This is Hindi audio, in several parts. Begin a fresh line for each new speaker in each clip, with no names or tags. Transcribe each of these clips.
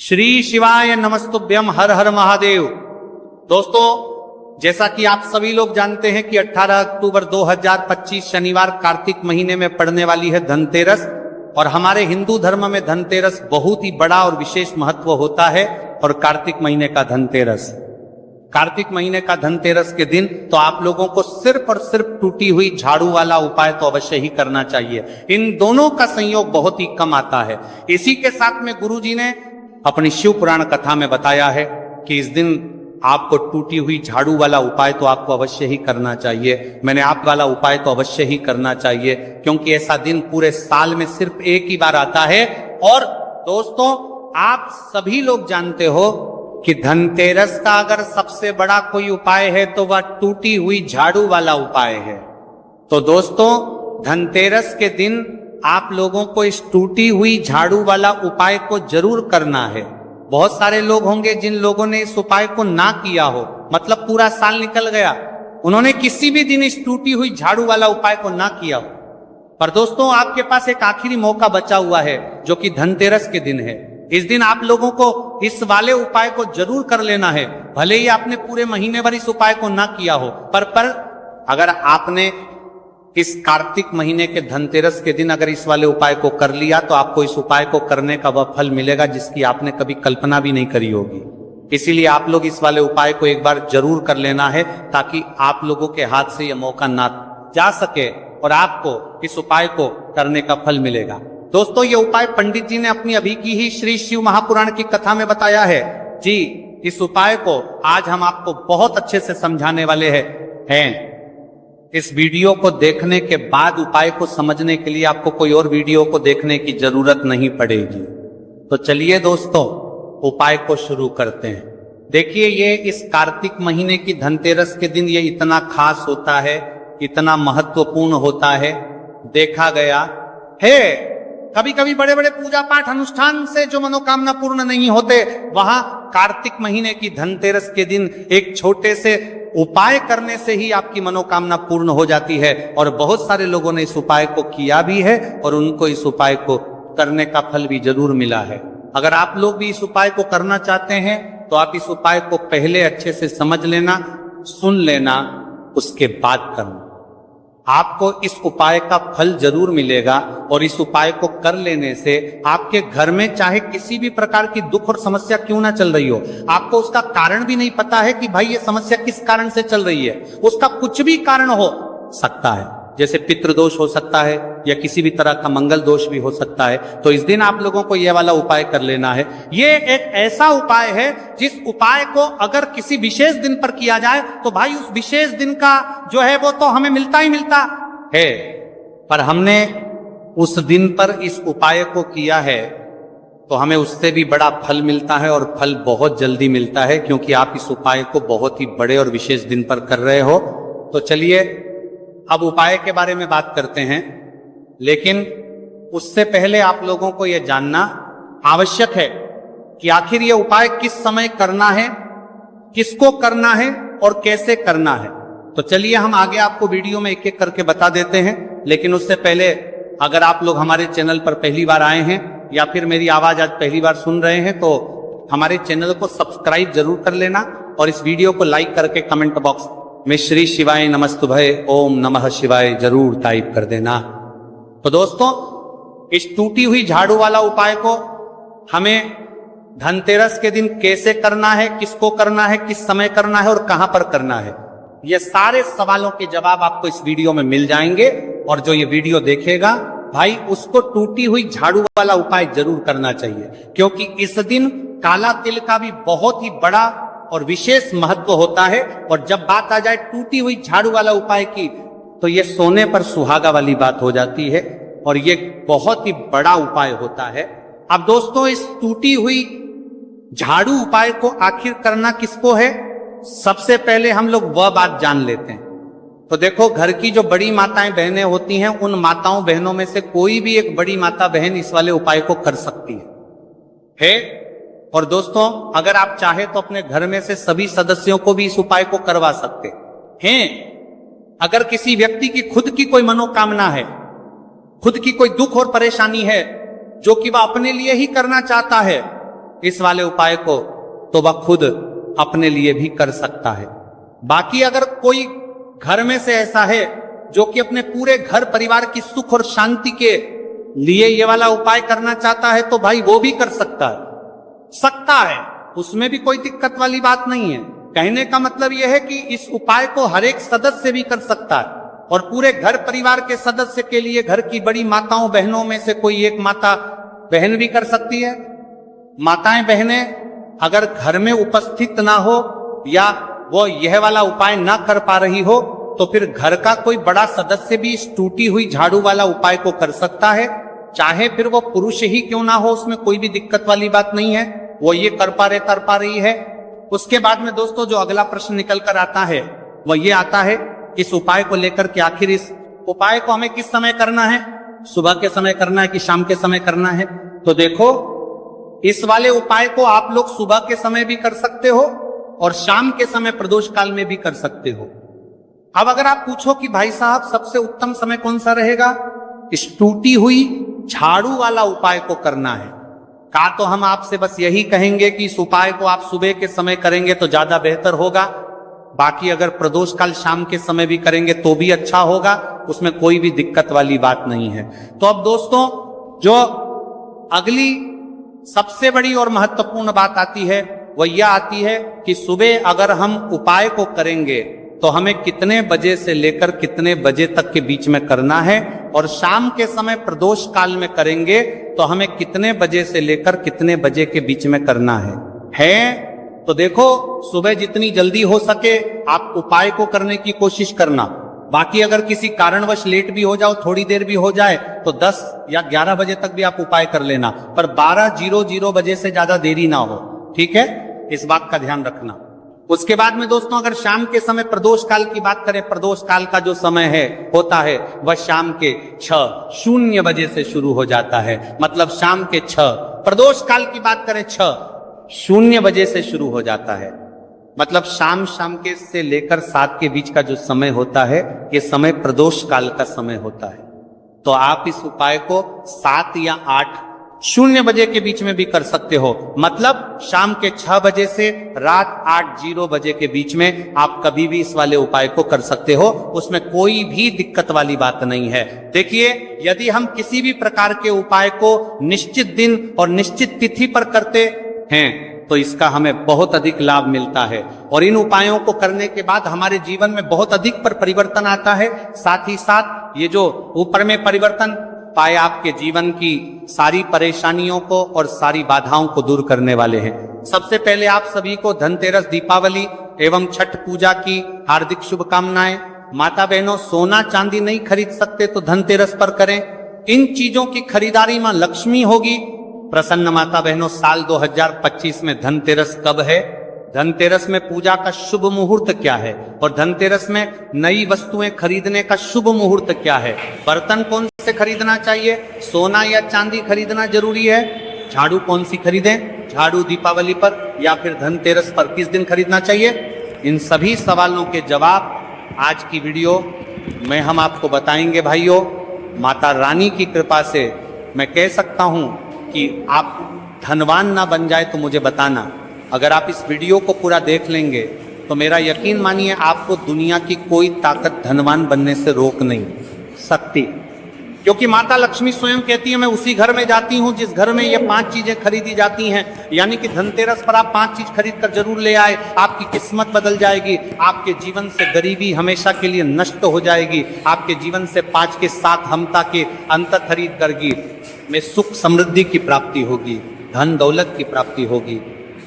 श्री शिवाय नमस्तुभ्यम, हर हर महादेव। दोस्तों, जैसा कि आप सभी लोग जानते हैं कि 18 अक्टूबर 2025 शनिवार कार्तिक महीने में पड़ने वाली है धनतेरस। और हमारे हिंदू धर्म में धनतेरस बहुत ही बड़ा और विशेष महत्व होता है। और कार्तिक महीने का धनतेरस के दिन तो आप लोगों को सिर्फ और सिर्फ टूटी हुई झाड़ू वाला उपाय तो अवश्य ही करना चाहिए। इन दोनों का संयोग बहुत ही कम आता है। इसी के साथ में गुरुजी ने अपनी शिव पुराण कथा में बताया है कि इस दिन आपको टूटी हुई झाड़ू वाला उपाय तो आपको अवश्य ही करना चाहिए। मैंने आप वाला उपाय तो अवश्य ही करना चाहिए, क्योंकि ऐसा दिन पूरे साल में सिर्फ एक ही बार आता है। और दोस्तों, आप सभी लोग जानते हो कि धनतेरस का अगर सबसे बड़ा कोई उपाय है तो वह टूटी हुई झाड़ू वाला उपाय है। तो दोस्तों, धनतेरस के दिन आप लोगों को इस टूटी हुई झाड़ू वाला उपाय को जरूर करना है। बहुत सारे लोग होंगे जिन लोगों ने इस उपाय को ना किया हो, मतलब पूरा साल निकल गया, उन्होंने किसी भी दिन इस टूटी हुई झाड़ू वाला उपाय को ना किया हो। पर दोस्तों, आपके पास एक आखिरी मौका बचा हुआ है, जो कि धनतेरस के दिन है। इस दिन आप लोगों को इस वाले उपाय को जरूर कर लेना है। भले ही आपने पूरे महीने भर इस उपाय को ना किया हो, पर अगर आपने इस कार्तिक महीने के धनतेरस के दिन अगर इस वाले उपाय को कर लिया तो आपको इस उपाय को करने का वह फल मिलेगा जिसकी आपने कभी कल्पना भी नहीं करी होगी। इसीलिए आप लोग इस वाले उपाय को एक बार जरूर कर लेना है, ताकि आप लोगों के हाथ से यह मौका ना जा सके और आपको इस उपाय को करने का फल मिलेगा। दोस्तों, ये उपाय पंडित जी ने अपनी अभी की ही श्री शिव महापुराण की कथा में बताया है जी। इस उपाय को आज हम आपको बहुत अच्छे से समझाने वाले हैं। इस वीडियो को देखने के बाद उपाय को समझने के लिए आपको कोई और वीडियो को देखने की जरूरत नहीं पड़ेगी। तो चलिए दोस्तों, उपाय को शुरू करते हैं। देखिए, ये इस कार्तिक महीने की धनतेरस के दिन ये इतना खास होता है, इतना महत्वपूर्ण होता है। देखा गया है कभी कभी बड़े बड़े पूजा पाठ अनुष्ठान से जो मनोकामना पूर्ण नहीं होते, वहां कार्तिक महीने की धनतेरस के दिन एक छोटे से उपाय करने से ही आपकी मनोकामना पूर्ण हो जाती है। और बहुत सारे लोगों ने इस उपाय को किया भी है और उनको इस उपाय को करने का फल भी जरूर मिला है। अगर आप लोग भी इस उपाय को करना चाहते हैं तो आप इस उपाय को पहले अच्छे से समझ लेना, सुन लेना, उसके बाद करना। आपको इस उपाय का फल जरूर मिलेगा। और इस उपाय को कर लेने से आपके घर में चाहे किसी भी प्रकार की दुख और समस्या क्यों ना चल रही हो, आपको उसका कारण भी नहीं पता है कि भाई ये समस्या किस कारण से चल रही है, उसका कुछ भी कारण हो सकता है। जैसे पितृदोष हो सकता है या किसी भी तरह का मंगल दोष भी हो सकता है। तो इस दिन आप लोगों को यह वाला उपाय कर लेना है। ये एक ऐसा उपाय है जिस उपाय को अगर किसी विशेष दिन पर किया जाए तो भाई उस विशेष दिन का जो है वो तो हमें मिलता ही मिलता है। पर हमने उस दिन पर इस उपाय को किया है तो हमें उससे भी बड़ा फल मिलता है, और फल बहुत जल्दी मिलता है, क्योंकि आप इस उपाय को बहुत ही बड़े और विशेष दिन पर कर रहे हो। तो चलिए अब उपाय के बारे में बात करते हैं। लेकिन उससे पहले आप लोगों को यह जानना आवश्यक है कि आखिर यह उपाय किस समय करना है, किसको करना है और कैसे करना है। तो चलिए हम आगे आपको वीडियो में एक एक करके बता देते हैं। लेकिन उससे पहले अगर आप लोग हमारे चैनल पर पहली बार आए हैं या फिर मेरी आवाज आज पहली बार सुन रहे हैं तो हमारे चैनल को सब्सक्राइब जरूर कर लेना, और इस वीडियो को लाइक करके कमेंट बॉक्स में श्री शिवाय नमस्तुभय ओम नमः शिवाय जरूर टाइप कर देना। तो दोस्तों, इस टूटी हुई झाड़ू वाला उपाय को हमें धनतेरस के दिन कैसे करना है, किसको करना है, किस समय करना है और कहां पर करना है, ये सारे सवालों के जवाब आपको इस वीडियो में मिल जाएंगे। और जो ये वीडियो देखेगा भाई, उसको टूटी हुई झाड़ू वाला उपाय जरूर करना चाहिए, क्योंकि इस दिन काला तिल का भी बहुत ही बड़ा और विशेष महत्व होता है। और जब बात आ जाए टूटी हुई झाड़ू वाला उपाय की, तो ये सोने पर सुहागा वाली बात हो जाती है, और ये बहुत ही बड़ा उपाय होता है। अब दोस्तों, इस टूटी हुई झाड़ू उपाय को आखिर करना किसको है, सबसे पहले हम लोग वह बात जान लेते हैं। तो देखो, घर की जो बड़ी माताएं बहनें होती हैं, उन माताओं बहनों में से कोई भी एक बड़ी माता बहन इस वाले उपाय को कर सकती है। और दोस्तों, अगर आप चाहे तो अपने घर में से सभी सदस्यों को भी इस उपाय को करवा सकते हैं। अगर किसी व्यक्ति की खुद की कोई मनोकामना है, खुद की कोई दुख और परेशानी है जो कि वह अपने लिए ही करना चाहता है, इस वाले उपाय को तो वह खुद अपने लिए भी कर सकता है। बाकी अगर कोई घर में से ऐसा है जो कि अपने पूरे घर परिवार की सुख और शांति के लिए ये वाला उपाय करना चाहता है तो भाई वो भी कर सकता है, उसमें भी कोई दिक्कत वाली बात नहीं है। कहने का मतलब यह है कि इस उपाय को हर एक सदस्य भी कर सकता है और पूरे घर परिवार के सदस्य के लिए घर की बड़ी माताओं बहनों में से कोई एक माता बहन भी कर सकती है। माताएं बहनें अगर घर में उपस्थित ना हो या वो यह वाला उपाय ना कर पा रही हो तो फिर घर का कोई बड़ा सदस्य भी इस टूटी हुई झाड़ू वाला उपाय को कर सकता है, चाहे फिर वो पुरुष ही क्यों ना हो, उसमें कोई भी दिक्कत वाली बात नहीं है। वो ये कर पा रही है। उसके बाद में दोस्तों जो अगला प्रश्न निकल कर आता है वह ये आता है इस उपाय को लेकर के आखिर इस उपाय को हमें किस समय करना है, सुबह के समय करना है कि शाम के समय करना है। तो देखो इस वाले उपाय को आप लोग सुबह के समय भी कर सकते हो और शाम के समय प्रदोष काल में भी कर सकते हो। अब अगर आप पूछो कि भाई साहब सबसे उत्तम समय कौन सा रहेगा, इस टूटी हुई झाड़ू वाला उपाय को करना है का, तो हम आपसे बस यही कहेंगे कि इस उपाय को आप सुबह के समय करेंगे तो ज्यादा बेहतर होगा। बाकी अगर प्रदोष काल शाम के समय भी करेंगे तो भी अच्छा होगा, उसमें कोई भी दिक्कत वाली बात नहीं है। तो अब दोस्तों जो अगली सबसे बड़ी और महत्वपूर्ण बात आती है वह यह आती है कि सुबह अगर हम उपाय को करेंगे तो हमें कितने बजे से लेकर कितने बजे तक के बीच में करना है, और शाम के समय प्रदोष काल में करेंगे तो हमें कितने बजे से लेकर कितने बजे के बीच में करना है। तो देखो सुबह जितनी जल्दी हो सके आप उपाय को करने की कोशिश करना। बाकी अगर किसी कारणवश लेट भी हो जाओ, थोड़ी देर भी हो जाए तो 10 या 11 बजे तक भी आप उपाय कर लेना, पर 12:00 बजे से ज्यादा देरी ना हो, ठीक है, इस बात का ध्यान रखना। उसके बाद में दोस्तों अगर शाम के समय प्रदोष काल की बात करें, प्रदोष काल का जो समय होता है वह शाम के 6:00 बजे से शुरू हो जाता है। मतलब शाम के 6, प्रदोष काल की बात करें 6:00 बजे से शुरू हो जाता है। मतलब शाम के से लेकर 7 के बीच का जो समय होता है ये समय प्रदोष काल का समय होता है। तो आप इस उपाय को 7 या 8:00 बजे के बीच में भी कर सकते हो। मतलब शाम के 6 बजे से रात 8:00 बजे के बीच में आप कभी भी इस वाले उपाय को कर सकते हो, उसमें कोई भी दिक्कत वाली बात नहीं है। देखिए यदि हम किसी भी प्रकार के उपाय को निश्चित दिन और निश्चित तिथि पर करते हैं तो इसका हमें बहुत अधिक लाभ मिलता है और इन उपायों को करने के बाद हमारे जीवन में बहुत अधिक परिवर्तन आता है। साथ ही साथ ये जो ऊपर में परिवर्तन पाए आपके जीवन की सारी परेशानियों को और सारी बाधाओं को दूर करने वाले हैं। सबसे पहले आप सभी को धनतेरस, दीपावली एवं छठ पूजा की हार्दिक शुभकामनाएं। माता बहनों सोना चांदी नहीं खरीद सकते तो धनतेरस पर करें। इन चीजों की खरीदारी मां लक्ष्मी होगी प्रसन्न। माता बहनों साल 2025 में धनतेरस कब है, धनतेरस में पूजा का शुभ मुहूर्त क्या है और धनतेरस में नई वस्तुएं खरीदने का शुभ मुहूर्त क्या है, बर्तन कौन से खरीदना चाहिए, सोना या चांदी खरीदना जरूरी है, झाड़ू कौन सी खरीदें, झाड़ू दीपावली पर या फिर धनतेरस पर किस दिन खरीदना चाहिए, इन सभी सवालों के जवाब आज की वीडियो में हम आपको बताएंगे। भाइयों माता रानी की कृपा से मैं कह सकता हूं कि आप धनवान ना बन जाए तो मुझे बताना। अगर आप इस वीडियो को पूरा देख लेंगे तो मेरा यकीन मानिए आपको दुनिया की कोई ताकत धनवान बनने से रोक नहीं सकती, क्योंकि माता लक्ष्मी स्वयं कहती है मैं उसी घर में जाती हूं जिस घर में ये 5 चीजें खरीदी जाती हैं। यानी कि धनतेरस पर आप 5 चीज खरीद कर जरूर ले आए, आपकी किस्मत बदल जाएगी, आपके जीवन से गरीबी हमेशा के लिए नष्ट हो जाएगी, आपके जीवन से 5 के 7 हमता के अंत खरीद करगी में सुख समृद्धि की प्राप्ति होगी, धन दौलत की प्राप्ति होगी।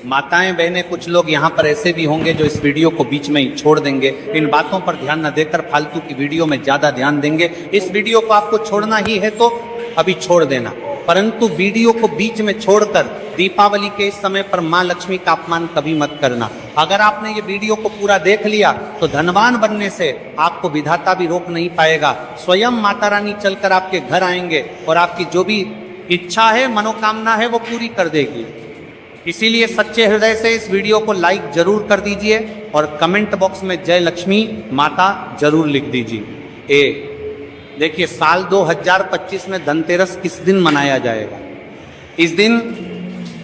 माताएं बहनें कुछ लोग यहाँ पर ऐसे भी होंगे जो इस वीडियो को बीच में ही छोड़ देंगे, इन बातों पर ध्यान न देकर फालतू की वीडियो में ज्यादा ध्यान देंगे। इस वीडियो को आपको छोड़ना ही है तो अभी छोड़ देना, परंतु वीडियो को बीच में छोड़कर दीपावली के इस समय पर माँ लक्ष्मी का अपमान कभी मत करना। अगर आपने ये वीडियो को पूरा देख लिया तो धनवान बनने से आपको विधाता भी रोक नहीं पाएगा। स्वयं माता रानी चलकर आपके घर आएंगे और आपकी जो भी इच्छा है, मनोकामना है वो पूरी कर देगी। इसीलिए सच्चे हृदय से इस वीडियो को लाइक जरूर कर दीजिए और कमेंट बॉक्स में जय लक्ष्मी माता जरूर लिख दीजिए। देखिए साल 2025 में धनतेरस किस दिन मनाया जाएगा। इस दिन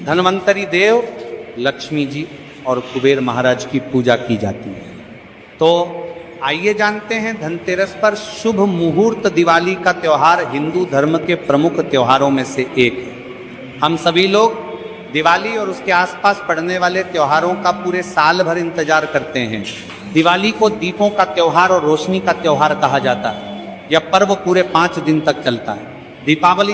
धन्वंतरी देव, लक्ष्मी जी और कुबेर महाराज की पूजा की जाती है। तो आइए जानते हैं धनतेरस पर शुभ मुहूर्त। दिवाली का त्यौहार हिंदू धर्म के प्रमुख त्योहारों में से एक है। हम सभी लोग दिवाली और उसके आसपास पड़ने वाले त्योहारों का पूरे साल भर इंतजार करते हैं। दिवाली को दीपों का त्योहार और रोशनी का त्योहार कहा जाता है। यह पर्व पूरे 5 दिन तक चलता है। दीपावली